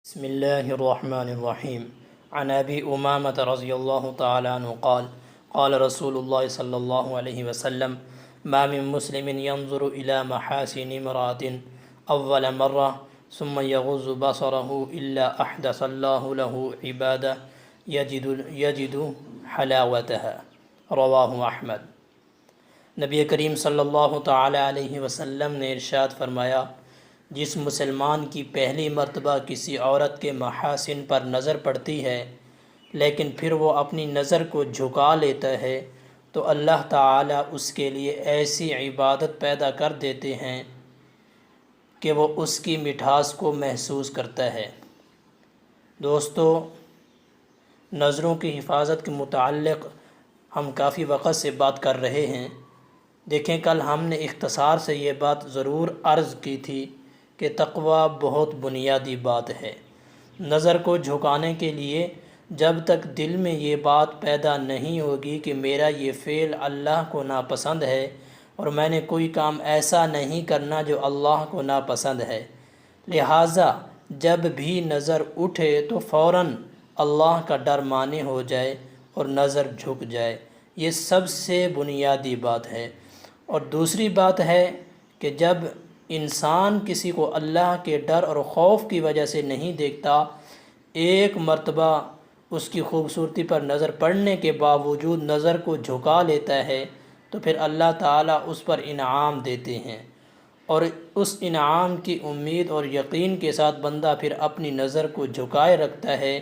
بسم الله الرحمن الرحيم. عن أبي أمامة رضي الله تعالى عنه قال قال رسول الله صلى الله عليه وسلم: ما من مسلم ينظر إلى محاسن امرأة أول مرة ثم يغض بصره إلا أحدث الله له عبادة يجد حلاوتها. رواہ احمد۔ نبی کریم صلی اللہ تعالیٰ علیہ وسلم نے ارشاد فرمایا: جس مسلمان کی پہلی مرتبہ کسی عورت کے محاسن پر نظر پڑتی ہے لیکن پھر وہ اپنی نظر کو جھکا لیتا ہے تو اللہ تعالیٰ اس کے لیے ایسی عبادت پیدا کر دیتے ہیں کہ وہ اس کی مٹھاس کو محسوس کرتا ہے۔ دوستو، نظروں کی حفاظت کے متعلق ہم کافی وقت سے بات کر رہے ہیں۔ دیکھیں، کل ہم نے اختصار سے یہ بات ضرور عرض کی تھی کہ تقویٰ بہت بنیادی بات ہے۔ نظر کو جھکانے کے لیے جب تک دل میں یہ بات پیدا نہیں ہوگی کہ میرا یہ فعل اللہ کو ناپسند ہے اور میں نے کوئی کام ایسا نہیں کرنا جو اللہ کو ناپسند ہے، لہٰذا جب بھی نظر اٹھے تو فوراً اللہ کا ڈر مانے ہو جائے اور نظر جھک جائے، یہ سب سے بنیادی بات ہے۔ اور دوسری بات ہے کہ جب انسان کسی کو اللہ کے ڈر اور خوف کی وجہ سے نہیں دیکھتا، ایک مرتبہ اس کی خوبصورتی پر نظر پڑنے کے باوجود نظر کو جھکا لیتا ہے تو پھر اللہ تعالیٰ اس پر انعام دیتے ہیں، اور اس انعام کی امید اور یقین کے ساتھ بندہ پھر اپنی نظر کو جھکائے رکھتا ہے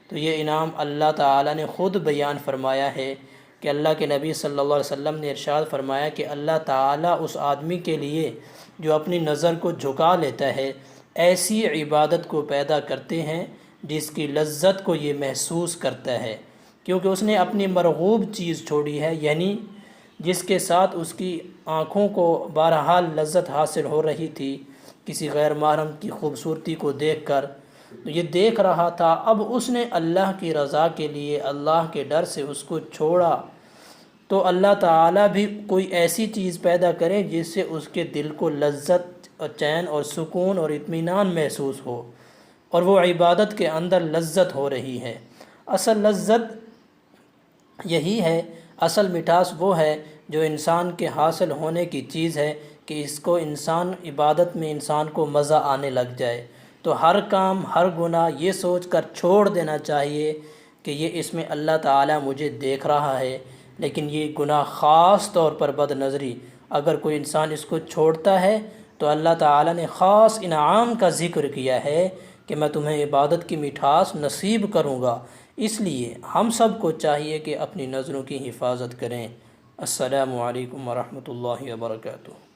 تو یہ انعام اللہ تعالیٰ نے خود بیان فرمایا ہے کہ اللہ کے نبی صلی اللہ علیہ وسلم نے ارشاد فرمایا کہ اللہ تعالیٰ اس آدمی کے لیے جو اپنی نظر کو جھکا لیتا ہے ایسی عبادت کو پیدا کرتے ہیں جس کی لذت کو یہ محسوس کرتا ہے، کیونکہ اس نے اپنی مرغوب چیز چھوڑی ہے، یعنی جس کے ساتھ اس کی آنکھوں کو بہرحال لذت حاصل ہو رہی تھی کسی غیر محرم کی خوبصورتی کو دیکھ کر، تو یہ دیکھ رہا تھا، اب اس نے اللہ کی رضا کے لیے اللہ کے ڈر سے اس کو چھوڑا تو اللہ تعالیٰ بھی کوئی ایسی چیز پیدا کرے جس سے اس کے دل کو لذت اور چین اور سکون اور اطمینان محسوس ہو، اور وہ عبادت کے اندر لذت ہو رہی ہے۔ اصل لذت یہی ہے، اصل مٹھاس وہ ہے جو انسان کے حاصل ہونے کی چیز ہے کہ اس کو انسان عبادت میں انسان کو مزہ آنے لگ جائے تو ہر کام ہر گناہ یہ سوچ کر چھوڑ دینا چاہیے کہ یہ اس میں اللہ تعالیٰ مجھے دیکھ رہا ہے۔ لیکن یہ گناہ خاص طور پر بد نظری، اگر کوئی انسان اس کو چھوڑتا ہے تو اللہ تعالیٰ نے خاص انعام کا ذکر کیا ہے کہ میں تمہیں عبادت کی مٹھاس نصیب کروں گا۔ اس لیے ہم سب کو چاہیے کہ اپنی نظروں کی حفاظت کریں۔ السلام علیکم ورحمۃ اللہ وبرکاتہ۔